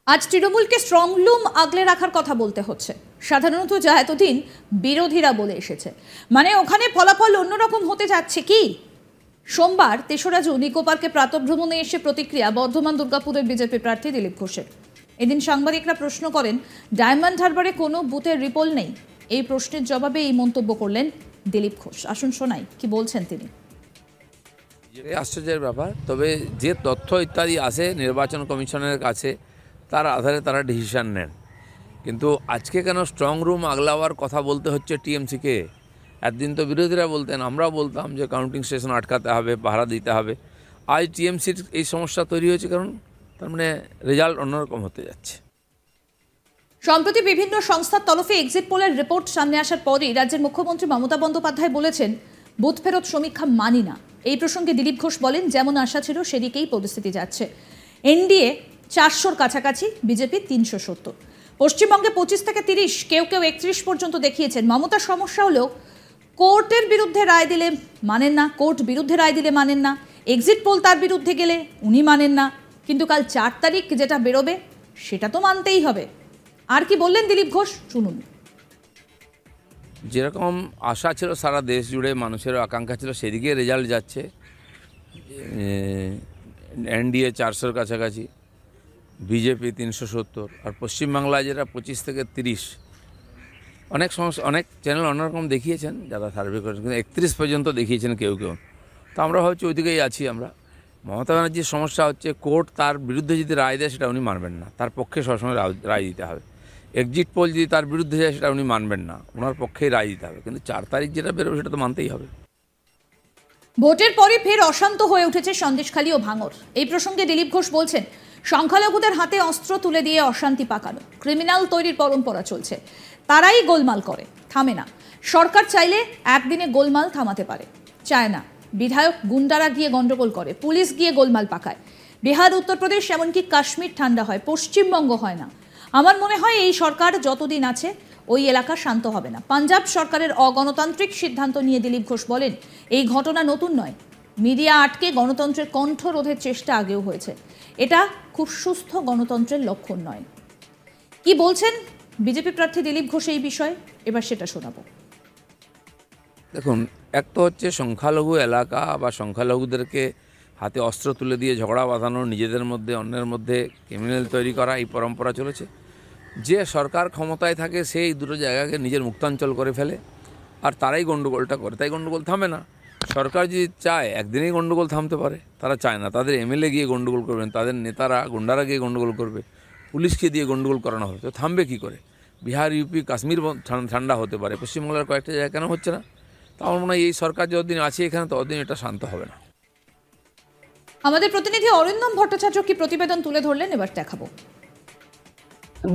আজ তৃণমূলকে strong room আগলে রাখার কথা বলতে হচ্ছে। সাধারণত যা এতদিন বিরোধীরা বলে এসেছে, মানে ওখানে ফলাফল অন্যরকম হতে যাচ্ছে কি? সোমবার ৩রা জুন ইকো পার্কে প্রাতঃভ্রমণে এসে প্রতিক্রিয়া বর্ধমান দুর্গাপুরের বিজেপি প্রার্থী দিলীপ ঘোষের। এদিন সাংবাদিকরা প্রশ্ন করেন, ডায়মন্ড হারবারে কোনো বুথের রিপোল নেই। এই প্রশ্নের জবাবে এই মন্তব্য করলেন দিলীপ ঘোষ। আসুন শোনাই কি বলছেন তিনি। আশ্চর্যের ব্যাপার, তবে যে তথ্য ইত্যাদি আসে নির্বাচন কমিশনের কাছে তার আধারে তারা ডিসিশন নেন। কিন্তু আজকে কেন স্ট্রং রুম আগলাবার কথা বলতে হচ্ছে টিএমসিকে? একদিন তো বিরোধীরা বলতেন, আমরাও বলতাম যে কাউন্টিং স্টেশন আটকাতে হবে, পাহারা দিতে হবে। আজ টিএমসির এই সমস্যা তৈরি হয়েছে কারণ তার মানে রেজাল্ট অন্যরকম হতে যাচ্ছে। সম্প্রতি বিভিন্ন সংস্থার তরফে এক্সিট পোলের রিপোর্ট সামনে আসার পরই রাজ্যের মুখ্যমন্ত্রী মমতা বন্দ্যোপাধ্যায় বলেছেন, বুথ ফেরত সমীক্ষা মানি না। এই প্রসঙ্গে দিলীপ ঘোষ বলেন, যেমন আশা ছিল সেদিকেই পরিস্থিতি যাচ্ছে। এনডিএ 400-র কাছাকাছি, বিজেপি 370। পশ্চিমবঙ্গে 25 থেকে 30, কেউ কেউ 31 পর্যন্ত দেখিয়েছেন। মমতার সমস্যা হলো কোর্টের বিরুদ্ধে রায় দিলে মানেন না, কোর্ট বিরুদ্ধে রায় দিলে মানেন না, এক্সিট পোল তার বিরুদ্ধে গেলে উনি মানেন না, কিন্তু কাল 4 তারিখ যেটা বেরোবে সেটা তো মানতেই হবে। আর কি বললেন দিলীপ ঘোষ, শুনুন। যেরকম আশা ছিল সারা দেশ জুড়ে মানুষেরও আকাঙ্ক্ষা ছিল, সেদিকে রেজাল্ট যাচ্ছে। এনডিএ 400-র কাছাকাছি, বিজেপি 370, আর পশ্চিমবাংলায় যেটা 25 থেকে 30। অনেক চ্যানেল অন্যরকম দেখিয়েছেন যারা সার্ভে করেছেন, কিন্তু 31 পর্যন্ত দেখিয়েছেন কেউ কেউ। তো আমরা ভাবছি ওইদিকেই আছি আমরা। মমতা ব্যানার্জির সমস্যা হচ্ছে কোর্ট তার বিরুদ্ধে যদি রায় দেয় সেটা উনি মানবেন না, তার পক্ষে সবসময় রায় দিতে হবে। এক্সিট পোল যদি তার বিরুদ্ধে যায় সেটা উনি মানবেন না, ওনার পক্ষেই রায় দিতে হবে। কিন্তু 4 তারিখ যেটা বেরোবে সেটা তো মানতেই হবে। ভোটের পরই ফের অশান্ত হয়ে উঠেছে সন্দেশখালী ও ভাঙড়। এই প্রসঙ্গে দিলীপ ঘোষ বলছেন, সংখ্যালঘুদের হাতে অস্ত্র তুলে দিয়ে অশান্তি পাকানো, ক্রিমিনাল তৈরির পরম্পরা চলছে। তারাই গোলমাল করে, থামে না। সরকার চাইলে একদিনে গোলমাল থামাতে পারে, চায় না। বিধায়ক গুন্ডারা গিয়ে গন্ডগোল করে, পুলিশ গিয়ে গোলমাল পাকায়। বিহার, উত্তরপ্রদেশ, এমনকি কাশ্মীর ঠান্ডা হয়, পশ্চিমবঙ্গ হয় না। আমার মনে হয় এই সরকার যতদিন আছে ওই এলাকা শান্ত হবে না। পাঞ্জাব সরকারের অগণতান্ত্রিক সিদ্ধান্ত নিয়ে দিলীপ ঘোষ বলেন, এই ঘটনা নতুন নয়। মিডিয়া আটকে গণতন্ত্রের কণ্ঠ রোধের চেষ্টা আগেও হয়েছে। এটা খুব সুস্থ গণতন্ত্রের লক্ষণ নয়। কি বলছেন বিজেপি প্রার্থী দিলীপ ঘোষ এই বিষয়ে, এবার সেটা শোনাবো। দেখুন, এক তো হচ্ছে সংখ্যালঘু এলাকা বা সংখ্যালঘুদেরকে হাতে অস্ত্র তুলে দিয়ে ঝগড়া বাঁধানো, নিজেদের মধ্যে অন্যের মধ্যে ক্রিমিনাল তৈরি করা, এই পরম্পরা চলেছে। যে সরকার ক্ষমতায় থাকে সেই দুটো জায়গাকে নিজের মুক্তাঞ্চল করে ফেলে, আর তারাই গণ্ডগোলটা করে, তাই গণ্ডগোল থামে না। সরকার যদি চায় একদিনেই গণ্ডগোল থামতে পারে, তারা চায় না। তাদের এমএলএ গিয়ে গণ্ডগোল করবেন, তাদের নেতারা গুন্ডারা গিয়ে গণ্ডগোল করবে, পুলিশকে দিয়ে গণ্ডগোল করানো হবে, তো থামবে কী করে? বিহার, ইউপি, কাশ্মীর ঠান্ডা হতে পারে, পশ্চিমবাংলার কয়েকটা জায়গা কেন হচ্ছে না? তো আমার মনে হয় এই সরকার যতদিন আছে এখানে ততদিন এটা শান্ত হবে না। আমাদের প্রতিনিধি অরিন্দম ভট্টাচার্য কি প্রতিবেদন তুলে ধরলেন, এবার দেখাবো।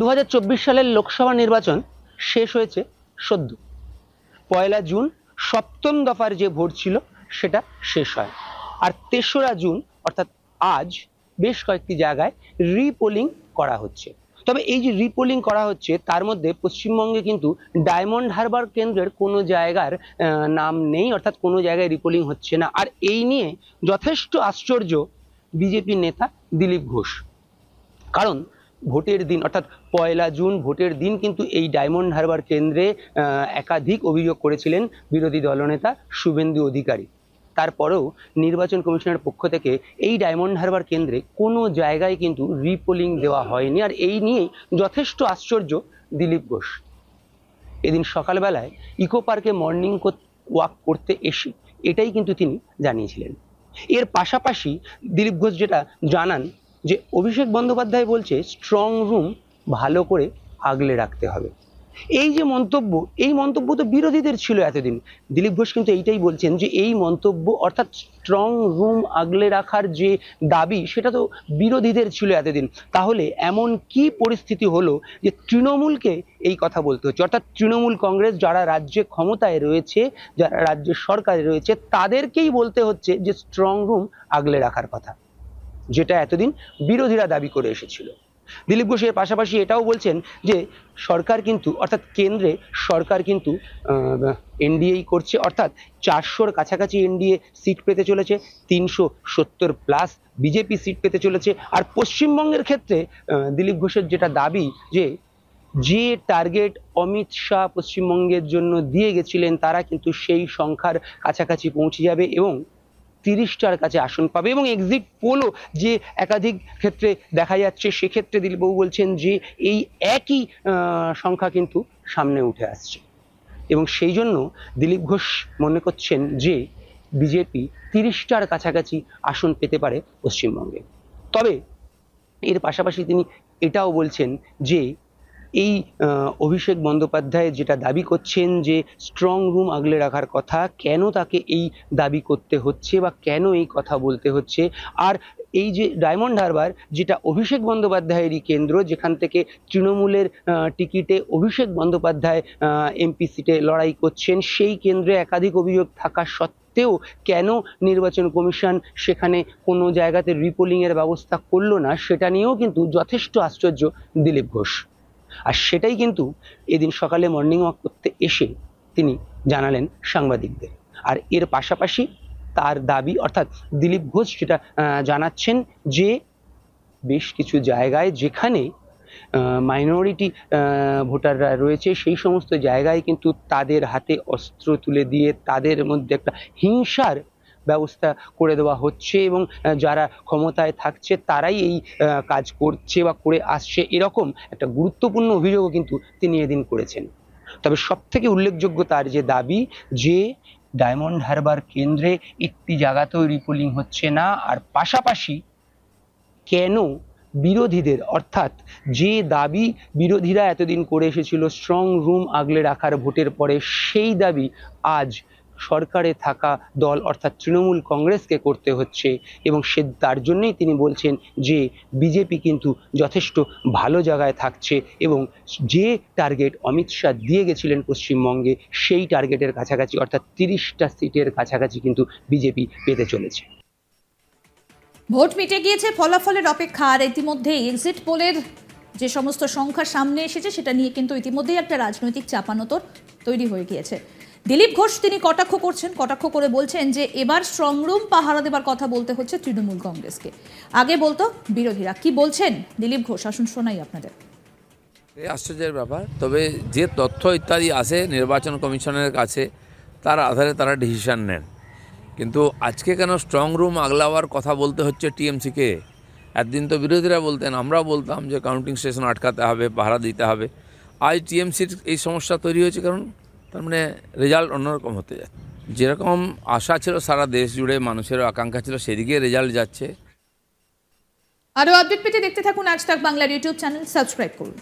2024 সালের লোকসভা নির্বাচন শেষ হয়েছে সদ্য। 1 জুন 7ম দফার যে ভোট ছিল সেটা শেষ হয়, আর 3রা জুন অর্থাৎ আজ বেশ কয়েকটি জায়গায় রিপোলিং করা হচ্ছে। তবে এই যে রিপোলিং করা হচ্ছে তার মধ্যে পশ্চিমবঙ্গে কিন্তু ডায়মন্ড হারবার কেন্দ্রের কোনো জায়গার নাম নেই, অর্থাৎ কোনো জায়গায় রিপোলিং হচ্ছে না। আর এই নিয়ে যথেষ্ট আশ্চর্য বিজেপি নেতা দিলীপ ঘোষ, কারণ ভোটের দিন অর্থাৎ 1 জুন ভোটের দিন কিন্তু এই ডায়মন্ড হারবার কেন্দ্রে একাধিক অভিযোগ করেছিলেন বিরোধী দলনেতা শুভেন্দু অধিকারী। তারপরেও নির্বাচন কমিশনের পক্ষ থেকে এই ডায়মন্ড হারবার কেন্দ্রে কোনো জায়গায় কিন্তু রিপোলিং দেওয়া হয়নি, আর এই নিয়েই যথেষ্ট আশ্চর্য দিলীপ ঘোষ। এদিন সকালবেলায় ইকো পার্কে মর্নিং ওয়াক করতে এসে এটাই কিন্তু তিনি জানিয়েছিলেন। এর পাশাপাশি দিলীপ ঘোষ যেটা জানান যে অভিষেক বন্দ্যোপাধ্যায় বলছে স্ট্রং রুম ভালো করে আগলে রাখতে হবে। এই যে মন্তব্য, এই মন্তব্য তো বিরোধীদের ছিল এতদিন। দিলীপ ঘোষ কিন্তু এইটাই বলছেন যে এই মন্তব্য অর্থাৎ স্ট্রং রুম আগলে রাখার যে দাবি সেটা তো বিরোধীদের ছিল এতদিন। তাহলে এমন কি পরিস্থিতি হলো যে তৃণমূলকে এই কথা বলতে হচ্ছে? অর্থাৎ তৃণমূল কংগ্রেস যারা রাজ্যে ক্ষমতায় রয়েছে, যারা রাজ্যের সরকারে রয়েছে, তাদেরকেই বলতে হচ্ছে যে স্ট্রং রুম আগলে রাখার কথা, যেটা এতদিন বিরোধীরা দাবি করে এসেছিল। দিলীপ ঘোষ এর পাশাপাশি এটাও বলছেন যে সরকার কিন্তু অর্থাৎ কেন্দ্রে সরকার কিন্তু এনডিএই করছে, অর্থাৎ 400-র কাছাকাছি এনডিএ সিট পেতে চলেছে, 370+ বিজেপি সিট পেতে চলেছে। আর পশ্চিমবঙ্গের ক্ষেত্রে দিলীপ ঘোষের যেটা দাবি যে টার্গেট অমিত শাহ পশ্চিমবঙ্গের জন্য দিয়ে গেছিলেন তারা কিন্তু সেই সংখ্যার কাছাকাছি পৌঁছে যাবে এবং 30টার কাছে আসন পাবে। এবং এক্সিট পোলও যে একাধিক ক্ষেত্রে দেখা যাচ্ছে, সেক্ষেত্রে দিলীপবাবু বলছেন যে এই একই সংখ্যা কিন্তু সামনে উঠে আসছে এবং সেই জন্য দিলীপ ঘোষ মনে করছেন যে বিজেপি 30টার কাছাকাছি আসন পেতে পারে পশ্চিমবঙ্গে। তবে এর পাশাপাশি তিনি এটাও বলছেন যে এই অভিষেক বন্দ্যোপাধ্যায় যেটা দাবি করছেন যে স্ট্রং রুম আগলে রাখার কথা, কেন তাকে এই দাবি করতে হচ্ছে বা কেন এই কথা বলতে হচ্ছে। আর এই যে ডায়মন্ড হারবার, যেটা অভিষেক বন্দ্যোপাধ্যায়েরই কেন্দ্র, যেখান থেকে তৃণমূলের টিকিটে অভিষেক বন্দ্যোপাধ্যায় এমপি সিটে লড়াই করছেন, সেই কেন্দ্রে একাধিক অভিযোগ থাকা সত্ত্বেও কেন নির্বাচন কমিশন সেখানে কোনো জায়গাতে রিপোলিং এর ব্যবস্থা করলো না, সেটা নিয়েও কিন্তু যথেষ্ট আশ্চর্য দিলীপ ঘোষ। আর সেটাই কিন্তু এদিন সকালে মর্নিং ওয়াক করতে এসে তিনি জানালেন সাংবাদিকদের। আর এর পাশাপাশি তার দাবি, অর্থাৎ দিলীপ ঘোষ যেটা জানাচ্ছেন যে বেশ কিছু জায়গায় যেখানে মাইনরিটি ভোটাররা রয়েছে, সেই সমস্ত জায়গায় কিন্তু তাদের হাতে অস্ত্র তুলে দিয়ে তাদের মধ্যে একটা হিংসার ব্যবস্থা করে দেওয়া হচ্ছে এবং যারা ক্ষমতায় থাকছে তারাই এই কাজ করছে বা করে আসছে, এরকম একটা গুরুত্বপূর্ণ অভিযোগও কিন্তু তিনি এদিন করেছেন। তবে সব থেকে উল্লেখযোগ্য তার যে দাবি যে ডায়মন্ড হারবার কেন্দ্রে একটি জায়গাতেও রিপোলিং হচ্ছে না, আর পাশাপাশি কেন বিরোধীদের, অর্থাৎ যে দাবি বিরোধীরা এতদিন করে এসেছিল স্ট্রং রুম আগলে রাখার ভোটের পরে, সেই দাবি আজ সরকারে থাকা দল অর্থাৎ তৃণমূল কংগ্রেসকে করতে হচ্ছে। এবং তার জন্যই তিনি বলছেন যে বিজেপি কিন্তু যথেষ্ট ভালো জায়গায় থাকছে এবং যে টার্গেট অমিত শাহ দিয়ে গেছিলেন পশ্চিমবঙ্গে, সেই টার্গেটের কাছাকাছি অর্থাৎ 30টা সিটের কাছাকাছি কিন্তু বিজেপি পেতে চলেছে। ভোট মিটে গিয়েছে, ফলাফলের অপেক্ষা। আর ইতিমধ্যে এক্সিট পোলের যে সমস্ত সংখ্যা সামনে এসেছে সেটা নিয়ে কিন্তু ইতিমধ্যেই একটা রাজনৈতিক চাপানোতর তৈরি হয়ে গিয়েছে। দিলীপ ঘোষ তিনি কটাক্ষ করে বলছেন যে এবার স্ট্রং রুম পাহারা দেবার কথা বলতে হচ্ছে তৃণমূল কংগ্রেসকে, আগে বলতো বিরোধীরা। কি বলছেন দিলীপ ঘোষ, আসুন শোনাই আপনাদের। এই আশ্চর্যের ব্যাপার, তবে যে তথ্য ইত্যাদি আসে নির্বাচন কমিশনের কাছে তার আধারে তারা ডিসিশন নেন। কিন্তু আজকে কেন স্ট্রং রুম আগলাবার কথা বলতে হচ্ছে টিএমসিকে? একদিন তো বিরোধীরা বলতেন, আমরাও বলতাম যে কাউন্টিং স্টেশন আটকাতে হবে, পাহারা দিতে হবে। আজ টিএমসির এই সমস্যা তৈরি হয়েছে কারণ তার মানে রেজাল্ট অন্যরকম হতে যাচ্ছে। যেরকম আশা ছিল সারা দেশ জুড়ে মানুষেরও আকাঙ্ক্ষা ছিল, সেদিকে রেজাল্ট যাচ্ছে। আরও আপডেট পেতে দেখতে থাকুন আজ তাক বাংলার ইউটিউব চ্যানেল, সাবস্ক্রাইব করুন।